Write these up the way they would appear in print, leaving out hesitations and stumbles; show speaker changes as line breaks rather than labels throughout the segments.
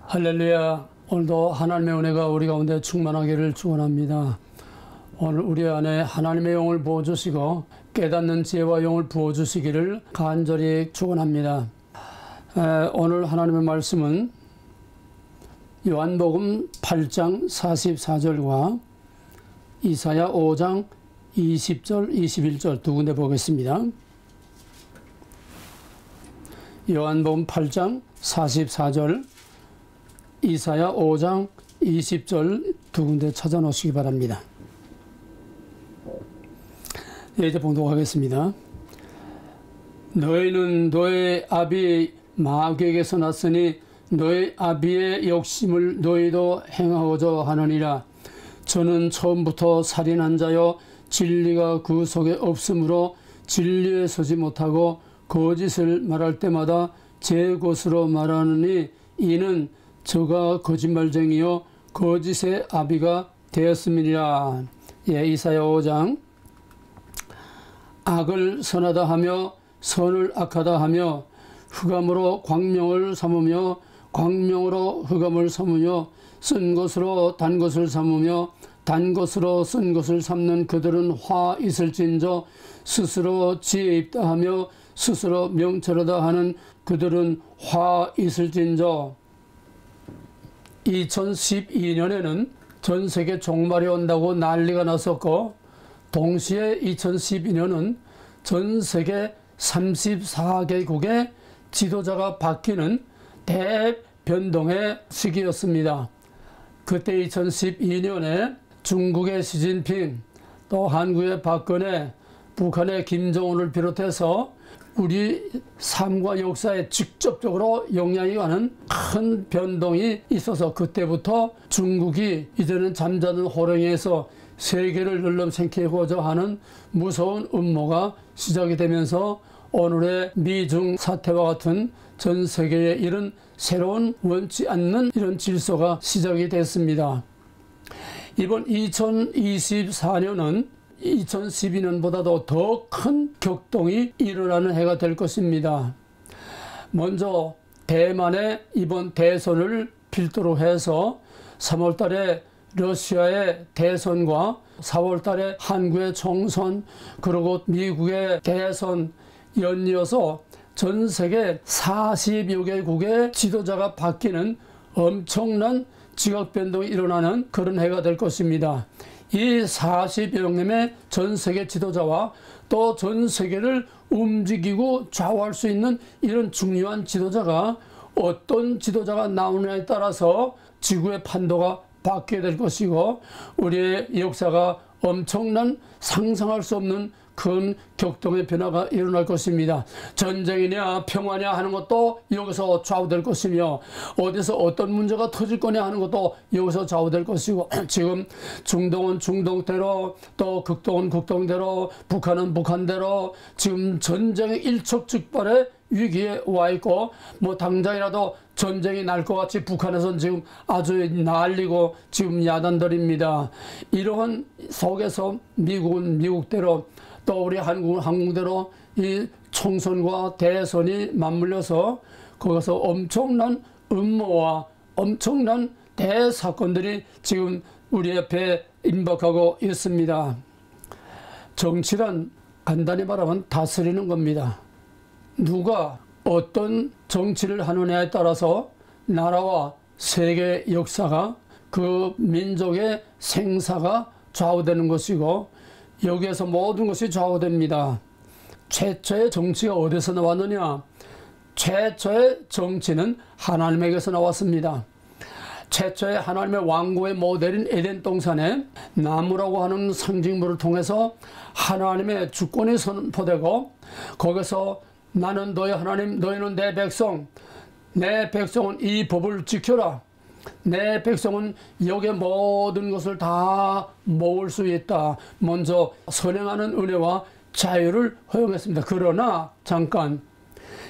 할렐루야. 오늘도 하나님의 은혜가 우리 가운데 충만하기를 축원합니다. 오늘 우리 안에 하나님의 영을 부어주시고 깨닫는 지혜와 영을 부어주시기를 간절히 축원합니다. 오늘 하나님의 말씀은 요한복음 8장 44절과 이사야 5장 20절 21절 두 군데 보겠습니다. 요한복음 8장 44절 이사야 5장 20절 두 군데 찾아 놓으시기 바랍니다. 이제 봉독하겠습니다. 너희는 너희 아비 마귀에게서 났으니 너희 아비의 욕심을 너희도 행하고자 하느니라. 저는 처음부터 살인한 자여 진리가 그 속에 없으므로 진리에 서지 못하고 거짓을 말할 때마다 제 것으로 말하느니 이는 저가 거짓말쟁이요 거짓의 아비가 되었음이니라. 이사야 5장 악을 선하다 하며 선을 악하다 하며 흑암으로 광명을 삼으며 광명으로 흑암을 삼으며 쓴 것으로 단 것을 삼으며 단 것으로 쓴 것을 삼는 그들은 화 있을진저 스스로 지혜 있다 하며 스스로 명철하다 하는 그들은 화 있을진저. 2012년에는 전 세계 종말이 온다고 난리가 났었고 동시에 2012년은 전 세계 34개국의 지도자가 바뀌는 대변동의 시기였습니다. 그때 2012년에 중국의 시진핑, 또 한국의 박근혜, 북한의 김정은을 비롯해서 우리 삶과 역사에 직접적으로 영향이 가는 큰 변동이 있어서 그때부터 중국이 이제는 잠자는 호랭이에서 세계를 눌러삼키고자 하는 무서운 음모가 시작이 되면서 오늘의 미중 사태와 같은 전 세계에 이런 새로운 원치 않는 이런 질서가 시작이 됐습니다. 이번 2024년은 2012년보다도 더 큰 격동이 일어나는 해가 될 것입니다. 먼저 대만의 이번 대선을 필두로 해서 3월 달에 러시아의 대선과 4월 달에 한국의 총선 그리고 미국의 대선 연이어서 전 세계 40여 개국의 지도자가 바뀌는 엄청난 지각 변동이 일어나는 그런 해가 될 것입니다. 이 40여 명의 전 세계 지도자와 또 전 세계를 움직이고 좌우할 수 있는 이런 중요한 지도자가 어떤 지도자가 나오느냐에 따라서 지구의 판도가 바뀌게 될 것이고 우리의 역사가 엄청난 상상할 수 없는 큰 격동의 변화가 일어날 것입니다. 전쟁이냐 평화냐 하는 것도 여기서 좌우될 것이며 어디서 어떤 문제가 터질 거냐 하는 것도 여기서 좌우될 것이고 지금 중동은 중동대로 또 극동은 극동대로 북한은 북한대로 지금 전쟁의 일촉즉발의 위기에 와 있고 뭐 당장이라도 전쟁이 날 것 같이 북한에서는 지금 아주 난리고 지금 야단들입니다. 이러한 속에서 미국은 미국대로 또 우리 한국은 한국대로 이 총선과 대선이 맞물려서 거기서 엄청난 음모와 엄청난 대사건들이 지금 우리 옆에 임박하고 있습니다. 정치란 간단히 말하면 다스리는 겁니다. 누가 어떤 정치를 하느냐에 따라서 나라와 세계 역사가 그 민족의 생사가 좌우되는 것이고 여기에서 모든 것이 좌우됩니다. 최초의 정치가 어디서 나왔느냐? 최초의 정치는 하나님에게서 나왔습니다. 최초의 하나님의 왕국의 모델인 에덴 동산에 나무라고 하는 상징물을 통해서 하나님의 주권이 선포되고 거기서 나는 너희 하나님, 너희는 내 백성, 내 백성은 이 법을 지켜라. 내 백성은 여기에 모든 것을 다 모을 수 있다. 먼저 선행하는 은혜와 자유를 허용했습니다. 그러나 잠깐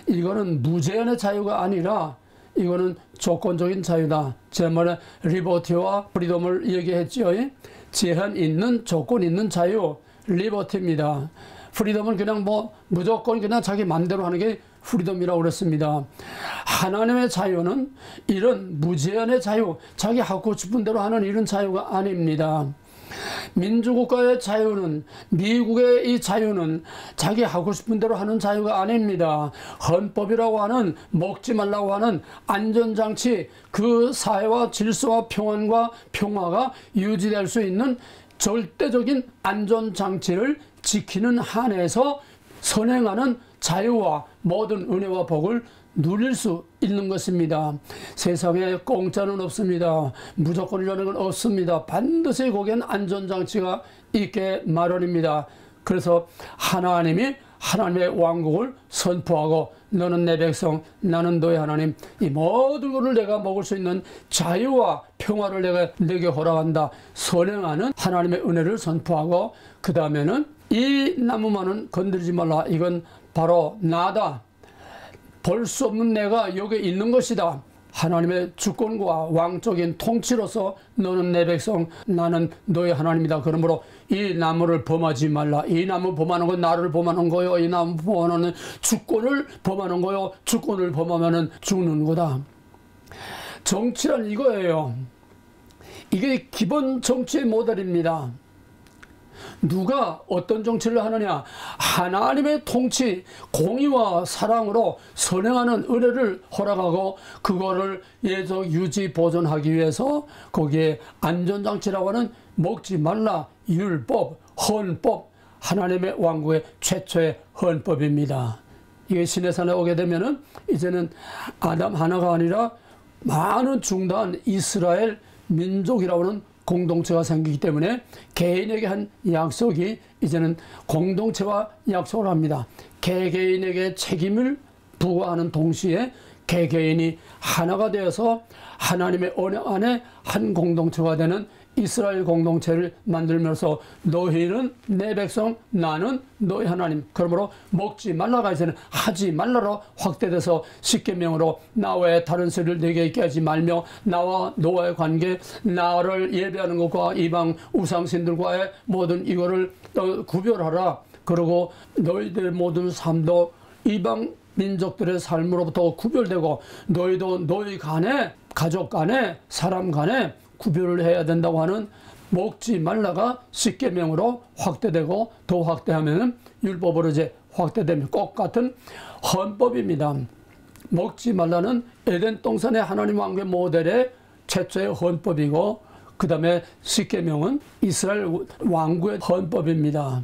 이거는 무제한의 자유가 아니라 이거는 조건적인 자유다. 제 말에 리버티와 프리덤을 얘기했죠. 제한 있는 조건 있는 자유 리버티입니다. 프리덤은 그냥 뭐 무조건 그냥 자기 맘대로 하는 게 프리덤이라고 그랬습니다. 하나님의 자유는 이런 무제한의 자유, 자기 하고 싶은 대로 하는 이런 자유가 아닙니다. 민주국가의 자유는, 미국의 이 자유는 자기 하고 싶은 대로 하는 자유가 아닙니다. 헌법이라고 하는, 먹지 말라고 하는 안전장치, 그 사회와 질서와 평안과 평화가 유지될 수 있는 절대적인 안전장치를 지키는 한에서 선행하는 자유와 모든 은혜와 복을 누릴 수 있는 것입니다. 세상에 공짜는 없습니다. 무조건이라는 건 없습니다. 반드시 거기엔 안전장치가 있게 마련입니다. 그래서 하나님이 하나님의 왕국을 선포하고 너는 내 백성, 나는 너의 하나님, 이 모든 것을 내가 먹을 수 있는 자유와 평화를 내가 내게 허락한다. 선행하는 하나님의 은혜를 선포하고, 그 다음에는 이 나무만은 건드리지 말라. 이건 바로 나다. 볼 수 없는 내가 여기 있는 것이다. 하나님의 주권과 왕적인 통치로서 너는 내 백성, 나는 너의 하나님이다. 그러므로 이 나무를 범하지 말라. 이 나무 범하는 건 나를 범하는 거요. 이 나무 범하는 주권을 범하는 거요. 주권을 범하면 죽는 거다. 정치란 이거예요. 이게 기본 정치의 모델입니다. 누가 어떤 정치를 하느냐? 하나님의 통치, 공의와 사랑으로 선행하는 은혜를 허락하고 그거를 예적 유지 보존하기 위해서 거기에 안전장치라고 하는 먹지 말라 율법, 헌법, 하나님의 왕국의 최초의 헌법입니다. 이게 시내산에 오게 되면은 이제는 아담 하나가 아니라 많은 중대한 이스라엘 민족이라고 하는 공동체가 생기기 때문에 개인에게 한 약속이 이제는 공동체와 약속을 합니다. 개개인에게 책임을 부과하는 동시에 개개인이 하나가 되어서 하나님의 언약 안에 한 공동체가 되는 이스라엘 공동체를 만들면서 너희는 내 백성, 나는 너희 하나님. 그러므로 먹지 말라가 이제는 하지 말라로 확대돼서 십계명으로 나와의 다른 소리를 내게 있게 하지 말며 나와 너와의 관계, 나를 예배하는 것과 이방 우상신들과의 모든 이거를 구별하라. 그리고 너희들 모든 삶도 이방 민족들의 삶으로부터 구별되고 너희도 너희 간에, 가족 간에, 사람 간에 구별을 해야 된다고 하는 먹지 말라가 십계명으로 확대되고 더 확대하면 율법으로 이제 확대되면 똑같은 헌법입니다. 먹지 말라는 에덴 동산의 하나님 왕국의 모델의 최초의 헌법이고, 그 다음에 십계명은 이스라엘 왕국의 헌법입니다.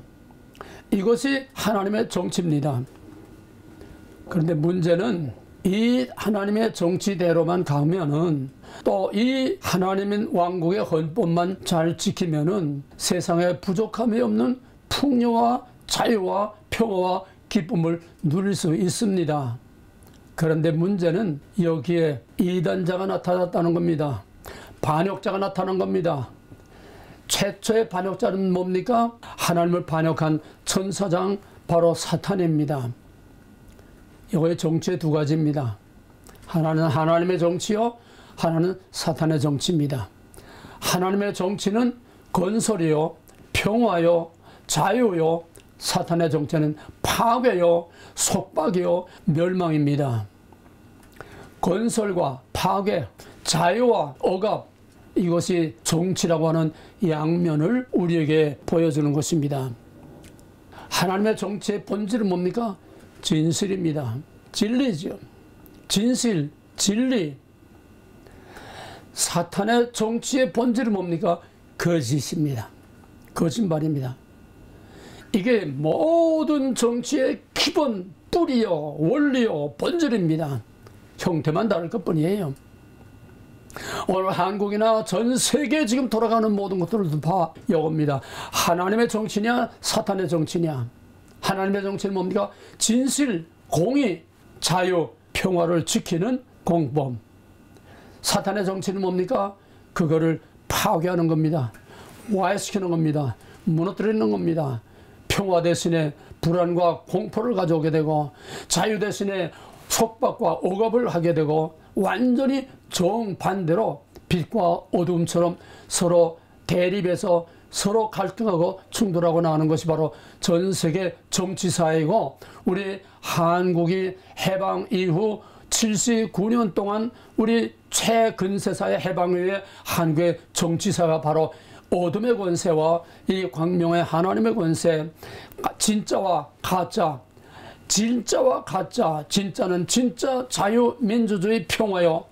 이것이 하나님의 정치입니다. 그런데 문제는 이 하나님의 정치대로만 가면은, 또 이 하나님의 왕국의 헌법만 잘 지키면은 세상에 부족함이 없는 풍요와 자유와 평화와 기쁨을 누릴 수 있습니다. 그런데 문제는 여기에 이단자가 나타났다는 겁니다. 반역자가 나타난 겁니다. 최초의 반역자는 뭡니까? 하나님을 반역한 천사장, 바로 사탄입니다. 이거의 정치의 두 가지입니다. 하나는 하나님의 정치요, 하나는 사탄의 정치입니다. 하나님의 정치는 건설이요, 평화요, 자유요. 사탄의 정치는 파괴요, 속박이요, 멸망입니다. 건설과 파괴, 자유와 억압, 이것이 정치라고 하는 양면을 우리에게 보여주는 것입니다. 하나님의 정치의 본질은 뭡니까? 진실입니다. 진리죠. 진실, 진리. 사탄의 정치의 본질은 뭡니까? 거짓입니다. 거짓말입니다. 이게 모든 정치의 기본, 뿌리요, 원리요, 본질입니다. 형태만 다를 것뿐이에요. 오늘 한국이나 전 세계에 지금 돌아가는 모든 것들을 다 이겁니다. 하나님의 정치냐, 사탄의 정치냐. 하나님의 정치는 뭡니까? 진실, 공의, 자유, 평화를 지키는 공범. 사탄의 정치는 뭡니까? 그거를 파괴하는 겁니다. 와해시키는 겁니다. 무너뜨리는 겁니다. 평화 대신에 불안과 공포를 가져오게 되고, 자유 대신에 속박과 억압을 하게 되고, 완전히 정반대로 빛과 어둠처럼 서로 대립해서 서로 갈등하고 충돌하고 나가는 것이 바로 전 세계 정치사이고, 우리 한국이 해방 이후 79년 동안 우리 최근세사의 해방을 위해 한국의 정치사가 바로 어둠의 권세와 이 광명의 하나님의 권세, 진짜와 가짜, 진짜와 가짜, 진짜는 진짜 자유민주주의 평화요,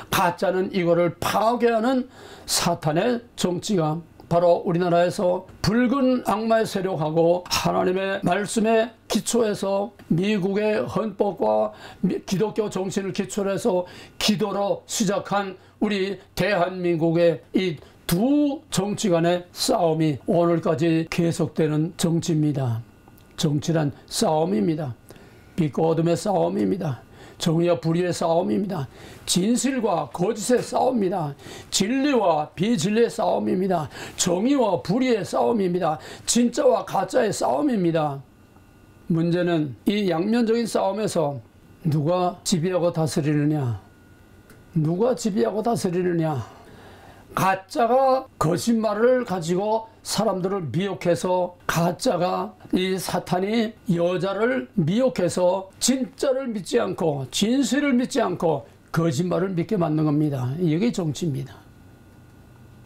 가짜는 이거를 파괴하는 사탄의 정치가 바로 우리나라에서 붉은 악마의 세력하고 하나님의 말씀에 기초해서 미국의 헌법과 기독교 정신을 기초로 해서 기도로 시작한 우리 대한민국의 이 두 정치 간의 싸움이 오늘까지 계속되는 정치입니다. 정치란 싸움입니다. 빛과 어둠의 싸움입니다. 정의와 불의의 싸움입니다. 진실과 거짓의 싸움입니다. 진리와 비진리의 싸움입니다. 정의와 불의의 싸움입니다. 진짜와 가짜의 싸움입니다. 문제는 이 양면적인 싸움에서 누가 지배하고 다스리느냐, 누가 지배하고 다스리느냐. 가짜가 거짓말을 가지고 사람들을 미혹해서, 가짜가 이 사탄이 여자를 미혹해서 진짜를 믿지 않고 진실을 믿지 않고 거짓말을 믿게 만든 겁니다. 이게 정치입니다.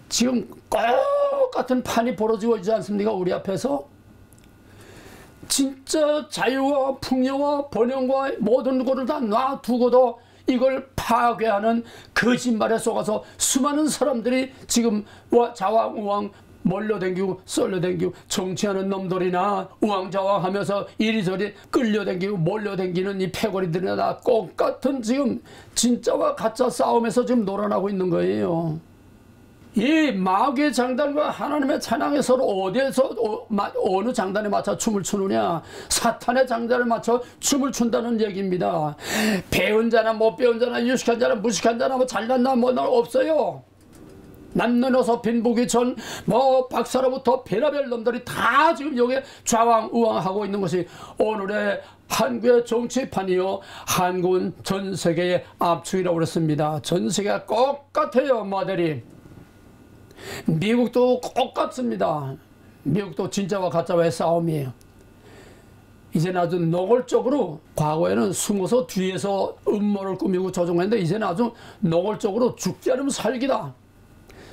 지금 똑같은 판이 벌어지고 있지 않습니까? 우리 앞에서 진짜 자유와 풍요와 번영과 모든 것을 다 놔두고도 이걸 파괴하는 거짓말에 속아서 수많은 사람들이 지금 자왕우왕 몰려댕기고 썰려댕기고, 정치하는 놈들이나 우왕좌왕하면서 이리저리 끌려댕기고 몰려댕기는 이 패거리들이나 다 똑같은 지금 진짜와 가짜 싸움에서 지금 놀아나고 있는 거예요. 이 마귀의 장단과 하나님의 찬양에 서로 어디에서 어느 장단에 맞춰 춤을 추느냐, 사탄의 장단에 맞춰 춤을 춘다는 얘기입니다. 배운 자나 못 배운 자나 유식한 자나 무식한 자나 뭐 잘났나 뭐 없어요. 남녀노소 빈부귀천 뭐 박사로부터 별의별 놈들이 다 지금 여기에 좌왕우왕하고 있는 것이 오늘의 한국의 정치판이요, 한국은 전 세계의 압축이라고 그랬습니다. 전 세계가 똑같아요. 모델이 미국도 똑같습니다. 미국도 진짜와 가짜와의 싸움이에요. 이제는 아주 노골적으로, 과거에는 숨어서 뒤에서 음모를 꾸미고 조종했는데 이제는 아주 노골적으로 죽지 않으면 살기다.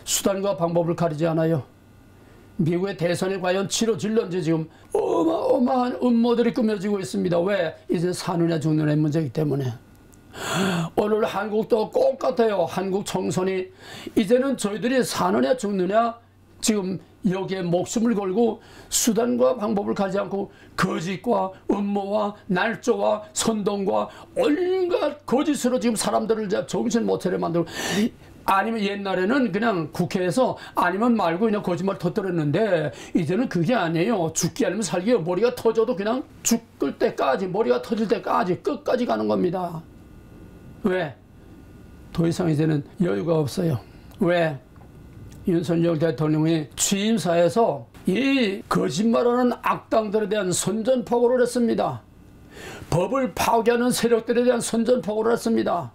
수단과 방법을 가리지 않아요. 미국의 대선이 과연 치러질런지 지금 어마어마한 음모들이 꾸며지고 있습니다. 왜? 이제 사느냐 죽느냐의 문제이기 때문에. 오늘 한국도 똑같아요. 한국 총선이 이제는 저희들이 사느냐 죽느냐 지금 여기에 목숨을 걸고 수단과 방법을 가지 않고 거짓과 음모와 날조와 선동과 온갖 거짓으로 지금 사람들을 정신 못 차려 만들고, 아니면 옛날에는 그냥 국회에서 아니면 말고 그냥 거짓말 터뜨렸는데 이제는 그게 아니에요. 죽기 아니면 살기요. 머리가 터져도 그냥 죽을 때까지, 머리가 터질 때까지 끝까지 가는 겁니다. 왜? 더 이상 이제는 여유가 없어요. 왜? 윤석열 대통령이 취임사에서 이 거짓말하는 악당들에 대한 선전포고를 했습니다. 법을 파괴하는 세력들에 대한 선전포고를 했습니다.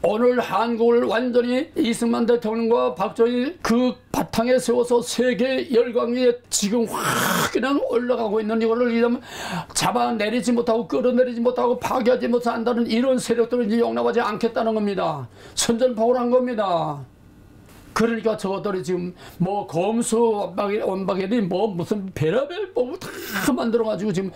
오늘 한국을 완전히 이승만 대통령과 박정희 그 바탕에 세워서 세계 열강 위에 지금 확 그냥 올라가고 있는 이거를 이러면 잡아내리지 못하고 끌어내리지 못하고 파괴하지 못한다는 이런 세력들을 이제 용납하지 않겠다는 겁니다. 선전포고를 한 겁니다. 그러니까 저것들이 지금 뭐 검수 원박이니 뭐 무슨 별의별 법을 다 만들어가지고 지금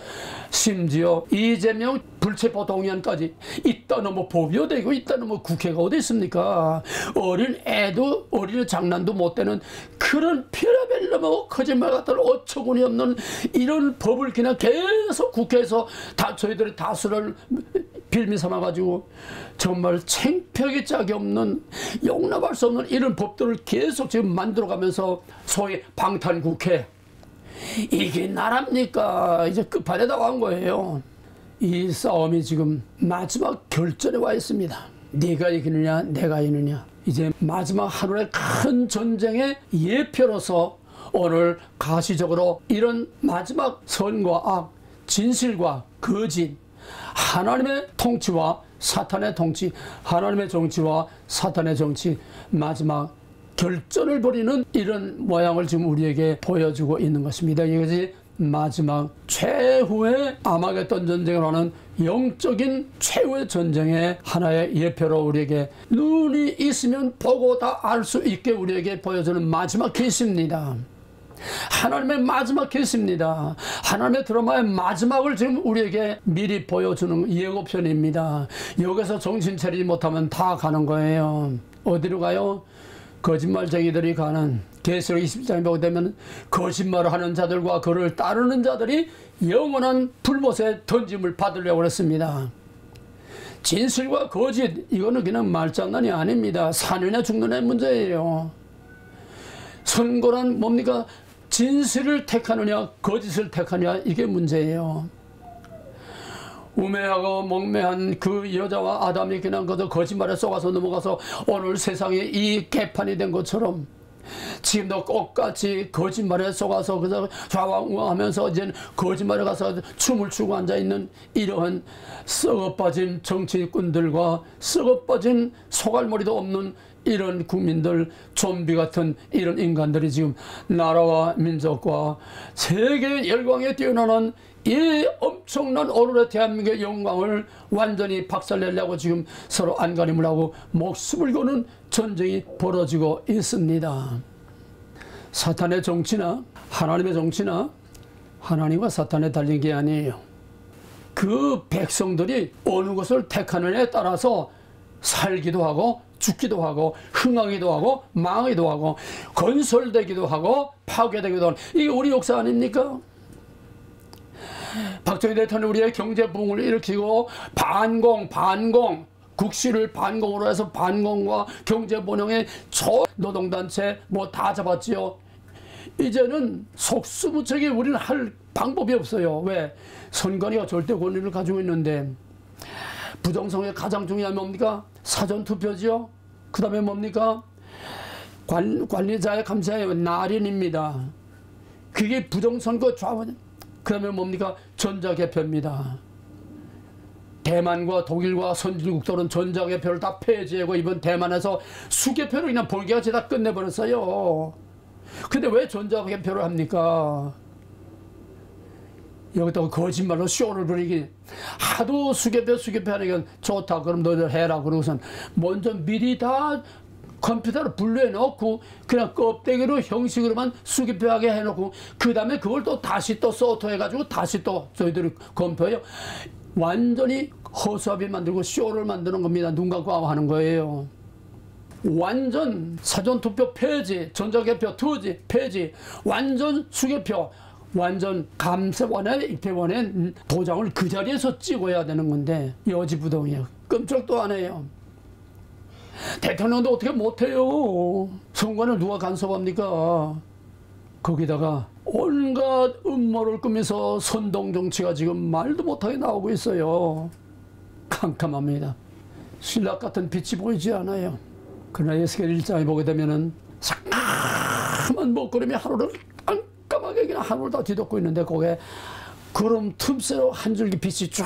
심지어 이재명 불체포 동의안까지 이따 뭐 법이 되고 이따 뭐 국회가 어디 있습니까? 어린 애도 어린애 장난도 못 되는 그런 별의별 뭐 거짓말 같은 어처구니 없는 이런 법을 그냥 계속 국회에서 다 저희들이 다수를 빌미 삼아가지고 정말 창피하기 짝이 없는, 용납할 수 없는 이런 법들을 계속 지금 만들어가면서 소위 방탄국회, 이게 나랍니까? 이제 끝판에다 온 거예요. 이 싸움이 지금 마지막 결전에 와 있습니다. 네가 이기느냐 내가 이기느냐. 이제 마지막 하루의 큰 전쟁의 예표로서 오늘 가시적으로 이런 마지막 선과 악, 진실과 거짓, 하나님의 통치와 사탄의 통치, 하나님의 정치와 사탄의 정치, 마지막 결전을 벌이는 이런 모양을 지금 우리에게 보여주고 있는 것입니다. 이것이 마지막 최후의 아마겟돈 전쟁을 하는 영적인 최후의 전쟁의 하나의 예표로 우리에게 눈이 있으면 보고 다 알 수 있게 우리에게 보여주는 마지막 계시입니다. 하나님의 마지막 계시입니다. 하나님의 드라마의 마지막을 지금 우리에게 미리 보여주는 예고편입니다. 여기서 정신 차리지 못하면 다 가는 거예요. 어디로 가요? 거짓말쟁이들이 가는, 계시록 20장에 보게 되면 거짓말을 하는 자들과 그를 따르는 자들이 영원한 불못에 던짐을 받으려고 했습니다. 진실과 거짓, 이거는 그냥 말장난이 아닙니다. 사느냐 죽느냐의 문제예요. 선고란 뭡니까? 진실을 택하느냐 거짓을 택하느냐, 이게 문제예요. 우매하고 멍매한 그 여자와 아담이 그냥 그저 거짓말에 속아서 넘어가서 오늘 세상에 이 개판이 된 것처럼 지금도 똑같이 거짓말에 속아서 그저 좌왕우왕하면서 이제 거짓말에 가서 춤을 추고 앉아있는 이러한 썩어빠진 정치꾼들과 썩어빠진 소갈머리도 없는 이런 국민들, 좀비 같은 이런 인간들이 지금 나라와 민족과 세계 열광에 뛰어나는 이 엄청난 오늘의 대한민국의 영광을 완전히 박살내려고 지금 서로 안간힘을 하고 목숨을 거는 전쟁이 벌어지고 있습니다. 사탄의 정치나 하나님의 정치나 하나님과 사탄에 달린 게 아니에요. 그 백성들이 어느 것을 택하느냐에 따라서 살기도 하고 죽기도 하고 흥하기도 하고 망하기도 하고 건설되기도 하고 파괴되기도 하고, 이게 우리 역사 아닙니까? 박정희 대통령이 우리의 경제부흥을 일으키고 반공 국시를 반공으로 해서 반공과 경제번영의 노동단체 뭐 다 잡았지요. 이제는 속수무책이 우리는 할 방법이 없어요. 왜? 선관위가 절대 권위를 가지고 있는데, 부정선거의 가장 중요한 뭡니까? 사전투표지요. 그 다음에 뭡니까? 관리자의 감사의 날인입니다. 그게 부정선거 좌원. 그 다음에 뭡니까? 전자개표입니다. 대만과 독일과 선진국들은 전자개표를 다 폐지하고 이번 대만에서 수개표로 그냥 볼기같이 다 끝내버렸어요. 근데 왜 전자개표를 합니까? 여기다가 거짓말로 쇼를 부리기. 하도 수개표 하니까 좋다, 그럼 너희들 해라 그러고선 먼저 미리 다 컴퓨터로 분류해 놓고 그냥 껍데기로 형식으로만 수개표하게 해놓고 그 다음에 그걸 또 다시 또 소토 해가지고 다시 또 저희들이 검토해요. 완전히 허수아비 만들고 쇼를 만드는 겁니다. 눈 감고 하는 거예요. 완전 사전투표 폐지, 전자개표 투지 폐지, 완전 수개표, 완전 감사원에 입회원에 도장을 그 자리에서 찍어야 되는 건데 여지부동이에요. 끔찍도 안 해요. 대통령도 어떻게 못해요. 선관을 누가 간섭합니까? 거기다가 온갖 음모를 꾸면서 선동정치가 지금 말도 못하게 나오고 있어요. 캄캄합니다. 신락 같은 빛이 보이지 않아요. 그러나 에스겔 1장에 보게 되면은 새까만 먹구름이 하루를 깜깜하게 그냥 하늘을 다 뒤덮고 있는데 거기에 구름 틈새로 한 줄기 빛이 쫙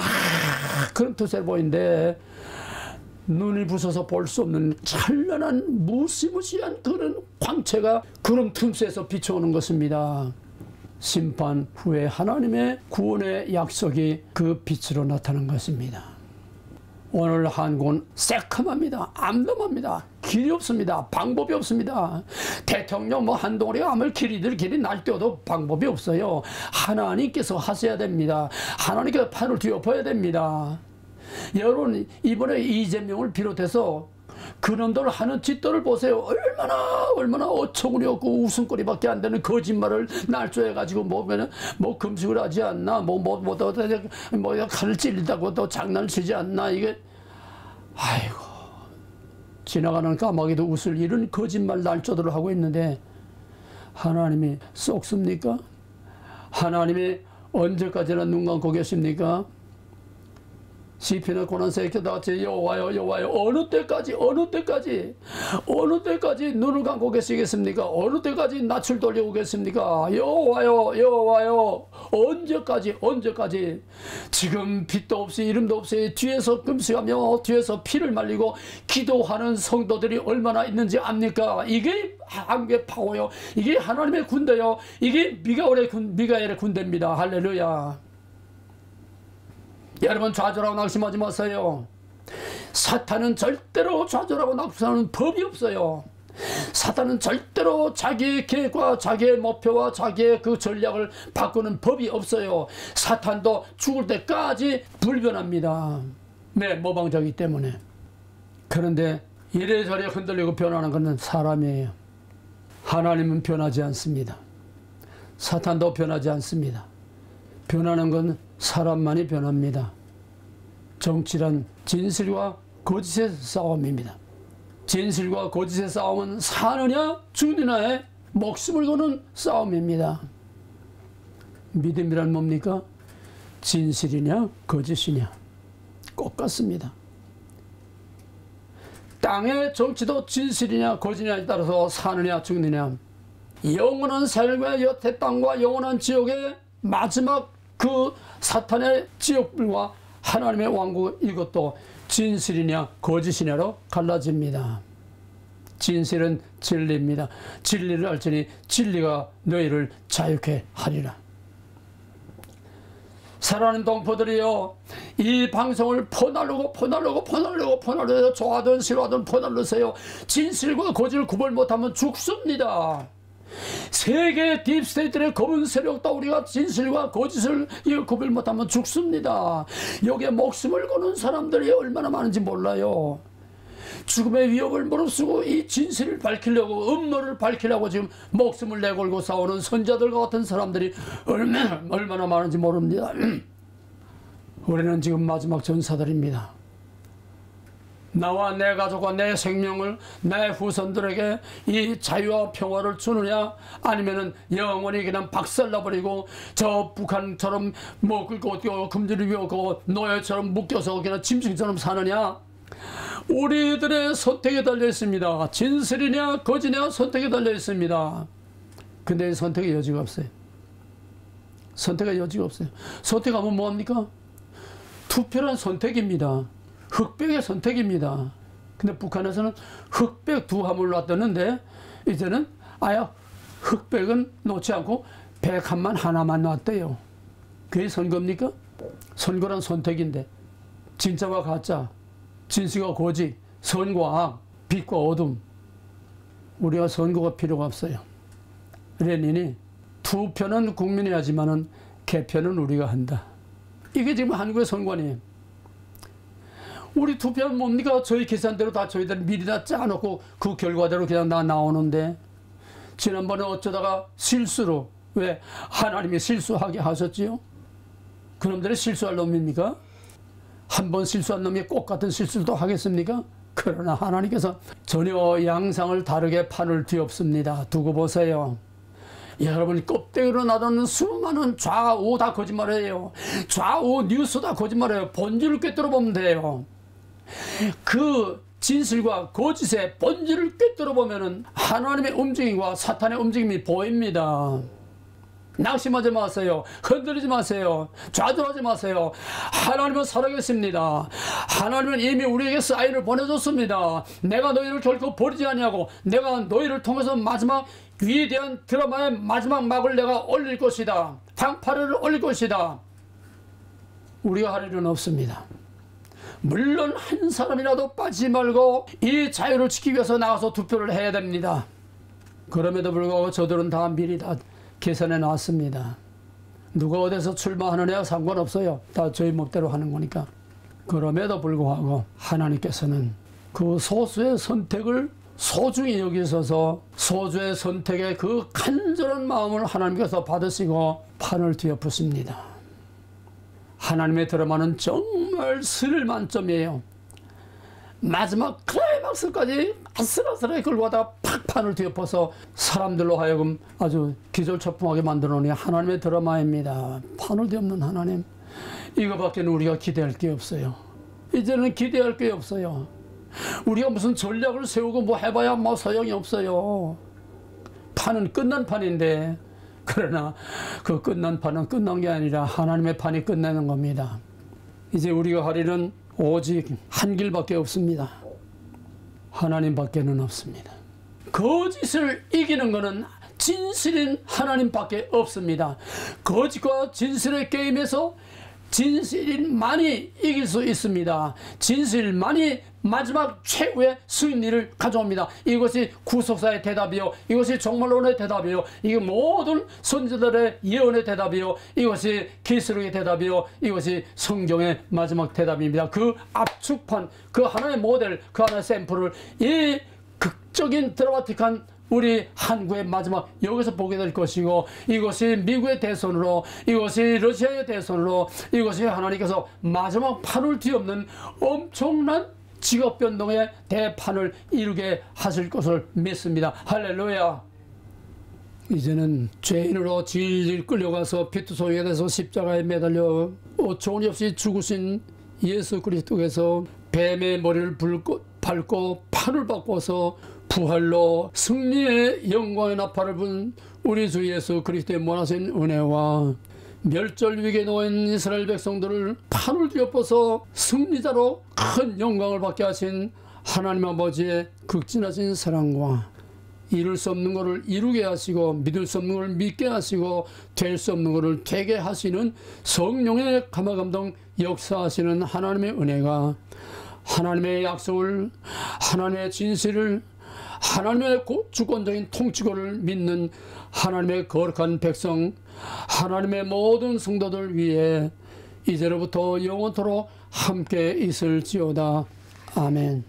구름 틈새로 보이는데 눈이 부서서 볼 수 없는 찬란한 무시무시한 그런 광채가 구름 틈새에서 비춰오는 것입니다. 심판 후에 하나님의 구원의 약속이 그 빛으로 나타난 것입니다. 오늘 한국은 새카맣니다. 암담합니다. 길이 없습니다. 방법이 없습니다. 대통령 한동훈이가 아무리 길이 날뛰어도 방법이 없어요. 하나님께서 하셔야 됩니다. 하나님께서 판을 뒤엎어야 됩니다. 여러분, 이번에 이재명을 비롯해서 그놈들 하는 짓들을 보세요. 얼마나 어처구니 없고 웃음거리밖에 안 되는 거짓말을 날조해가지고 뭐 금식을 하지 않나, 칼을 찔린다고 또 장난을 치지 않나, 이게 아이고, 지나가는 까마귀도 웃을 이런 거짓말 날조들을 하고 있는데 하나님이 썩습니까? 하나님이 언제까지나 눈 감고 계십니까? 시편의 고난서에 나같이 여호와여 어느 때까지 눈을 감고 계시겠습니까? 어느 때까지 낯을 돌리고 계십니까? 여호와여 언제까지 지금 빛도 없이 이름도 없이 뒤에서 금식하며 뒤에서 피를 말리고 기도하는 성도들이 얼마나 있는지 압니까? 이게 한국의 파워요. 이게 하나님의 군대요. 이게 미가엘의 군대입니다. 할렐루야. 여러분, 좌절하고 낙심하지 마세요. 사탄은 절대로 좌절하고 낙심하는 법이 없어요. 사탄은 절대로 자기의 계획과 자기의 목표와 자기의 그 전략을 바꾸는 법이 없어요. 사탄도 죽을 때까지 불변합니다. 네, 모방자이기 때문에. 그런데 이래저래 흔들리고 변하는 것은 사람이에요. 하나님은 변하지 않습니다. 사탄도 변하지 않습니다. 변하는 건 사람만이 변합니다. 정치란 진실과 거짓의 싸움입니다. 진실과 거짓의 싸움은 사느냐 죽느냐의 목숨을 거는 싸움입니다. 믿음이란 뭡니까? 진실이냐 거짓이냐 꼭 같습니다. 땅의 정치도 진실이냐 거짓이냐에 따라서 사느냐 죽느냐, 영원한 삶의 여태 땅과 영원한 지옥의 마지막 그 사탄의 지옥불과 하나님의 왕국, 이것도 진실이냐 거짓이냐로 갈라집니다. 진실은 진리입니다. 진리를 알지니 진리가 너희를 자유케 하리라. 사랑하는 동포들이여, 이 방송을 퍼날르고 좋아하든 싫어하든 퍼날르세요. 진실과 거짓을 구별 못하면 죽습니다. 세계 딥스테이트의 검은 세력도 우리가 진실과 거짓을 구별 못하면 죽습니다. 여기에 목숨을 거는 사람들이 얼마나 많은지 몰라요. 죽음의 위협을 무릅쓰고 이 진실을 밝히려고, 음모를 밝히려고 지금 목숨을 내걸고 싸우는 선자들과 같은 사람들이 얼마나 많은지 모릅니다. 우리는 지금 마지막 전사들입니다. 나와 내 가족과 내 생명을 내 후손들에게 이 자유와 평화를 주느냐, 아니면은 영원히 그냥 박살나버리고 저 북한처럼 먹을 거 어떻게 금지를 비우고 노예처럼 묶여서 그냥 짐승처럼 사느냐. 우리들의 선택에 달려 있습니다. 진실이냐 거짓이냐 선택에 달려 있습니다. 근데 선택의 여지가 없어요. 선택의 여지가 없어요. 선택하면 뭐합니까? 투표란 선택입니다. 흑백의 선택입니다. 근데 북한에서는 흑백 두 함을 놨었는데 이제는 아예 흑백은 놓지 않고 백함만 하나만 놨대요. 그게 선거입니까? 선거란 선택인데 진짜와 가짜, 진실과 거짓, 선과 악, 빛과 어둠, 우리가 선거가 필요가 없어요. 레닌이 투표는 국민이 하지만은 개표는 우리가 한다. 이게 지금 한국의 선관이에요. 우리 투표는 뭡니까? 저희 계산대로 다 저희들 미리 다 짜놓고 그 결과대로 그냥 다 나오는데, 지난번에 어쩌다가 실수로, 왜 하나님이 실수하게 하셨지요? 그놈들이 실수할 놈입니까? 한 번 실수한 놈이 꼭 같은 실수도 하겠습니까? 그러나 하나님께서 전혀 양상을 다르게 판을 뒤엎습니다. 두고 보세요. 여러분, 껍데기로 나오는 수많은 좌우 다 거짓말이에요. 좌우 뉴스 다 거짓말이에요. 본질을 꿰뚫어 보면 돼요. 그 진실과 거짓의 본질을 꿰뚫어 보면은 하나님의 움직임과 사탄의 움직임이 보입니다. 낙심하지 마세요. 흔들리지 마세요. 좌절하지 마세요. 하나님은 살아계십니다. 하나님은 이미 우리에게 사인을 보내줬습니다. 내가 너희를 결코 버리지 아니하고 내가 너희를 통해서 마지막 위대한 드라마의 마지막 막을 내가 올릴 것이다. 방파를 올릴 것이다. 우리가 할 일은 없습니다. 물론 한 사람이라도 빠지지 말고 이 자유를 지키기 위해서 나가서 투표를 해야 됩니다. 그럼에도 불구하고 저들은 다 미리 다 계산해 놨습니다. 누가 어디서 출마하느냐 상관없어요. 다 저희 멋대로 하는 거니까. 그럼에도 불구하고 하나님께서는 그 소수의 선택을 소중히 여기셔서 소수의 선택의 그 간절한 마음을 하나님께서 받으시고 판을 뒤엎으십니다. 하나님의 드라마는 정말 스릴 만점이에요. 마지막 클라이막스까지 아슬아슬하게 끌고 가다가 팍 판을 뒤엎어서 사람들로 하여금 아주 기절초풍하게 만들어 놓으니 하나님의 드라마입니다. 판을 뒤엎는 하나님, 이거밖에 우리가 기대할 게 없어요. 이제는 기대할 게 없어요. 우리가 무슨 전략을 세우고 뭐 해봐야 뭐 소용이 없어요. 판은 끝난 판인데 그러나 그 끝난 판은 끝난 게 아니라 하나님의 판이 끝내는 겁니다. 이제 우리가 할 일은 오직 한 길밖에 없습니다. 하나님밖에는 없습니다. 거짓을 이기는 것은 진실인 하나님밖에 없습니다. 거짓과 진실의 게임에서 진실만이 이길 수 있습니다. 진실만이 마지막 최후의 승리를 가져옵니다. 이것이 구속사의 대답이요, 이것이 종말론의 대답이요, 이게 모든 선지자들의 예언의 대답이요, 이것이 계시록의 대답이요, 이것이 성경의 마지막 대답입니다. 그 압축판, 그 하나의 모델, 그 하나의 샘플을 이 극적인 드라마틱한 우리 한국의 마지막 여기서 보게 될 것이고, 이것이 미국의 대선으로, 이것이 러시아의 대선으로, 이것이 하나님께서 마지막 판을 뒤엎는 엄청난 직업 변동의 대판을 이루게 하실 것을 믿습니다. 할렐루야. 이제는 죄인으로 질질 끌려가서 피투성이가 돼서 십자가에 매달려 어처구니 없이 죽으신 예수 그리스도께서 뱀의 머리를 밟고 판을 바꿔서 부활로 승리의 영광의 나팔을 분 우리 주 예수 그리스도의 무한하신 은혜와 멸절 위기에 놓인 이스라엘 백성들을 판을 뒤엎어서 승리자로 큰 영광을 받게 하신 하나님 아버지의 극진하신 사랑과 이룰 수 없는 것을 이루게 하시고 믿을 수 없는 것을 믿게 하시고 될 수 없는 것을 되게 하시는 성령의 감화감동 역사하시는 하나님의 은혜가, 하나님의 약속을, 하나님의 진실을, 하나님의 주권적인 통치권을 믿는 하나님의 거룩한 백성, 하나님의 모든 성도들 위해 이제로부터 영원토록 함께 있을지어다. 아멘.